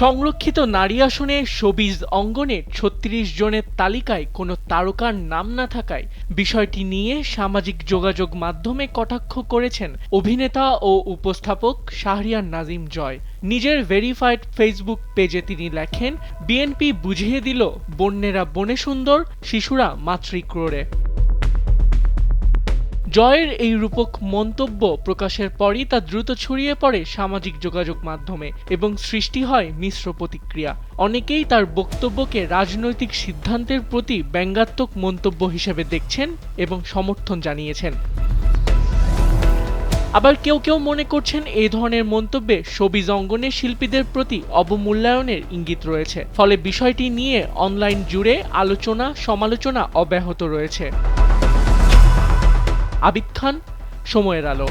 সংরক্ষিত নারী আসনে শোবিজ অঙ্গনের ৩৬ জনের তালিকায় কোনো তারকার নাম না থাকায় বিষয়টি নিয়ে সামাজিক যোগাযোগ মাধ্যমে কটাক্ষ করেছেন অভিনেতা ও উপস্থাপক শাহরিয়ার নাজিম জয়। নিজের ভেরিফাইড ফেসবুক পেজে তিনি লেখেন, বিএনপি বুঝিয়ে দিল বন্যেরা বনে সুন্দর, শিশুরা মাতৃক্রোড়ে। জয়ের এই রূপক মন্তব্য প্রকাশের পরই তা দ্রুত ছড়িয়ে পড়ে সামাজিক যোগাযোগ মাধ্যমে এবং সৃষ্টি হয় মিশ্র প্রতিক্রিয়া। অনেকেই তার বক্তব্যকে রাজনৈতিক সিদ্ধান্তের প্রতি ব্যঙ্গাত্মক মন্তব্য হিসেবে দেখছেন এবং সমর্থন জানিয়েছেন। আবার কেউ কেউ মনে করছেন এই ধরনের মন্তব্যে শোবিজ অঙ্গনের শিল্পীদের প্রতি অবমূল্যায়নের ইঙ্গিত রয়েছে, ফলে বিষয়টি নিয়ে অনলাইন জুড়ে আলোচনা সমালোচনা অব্যাহত রয়েছে। আবিদ খান, সময়ের আলো।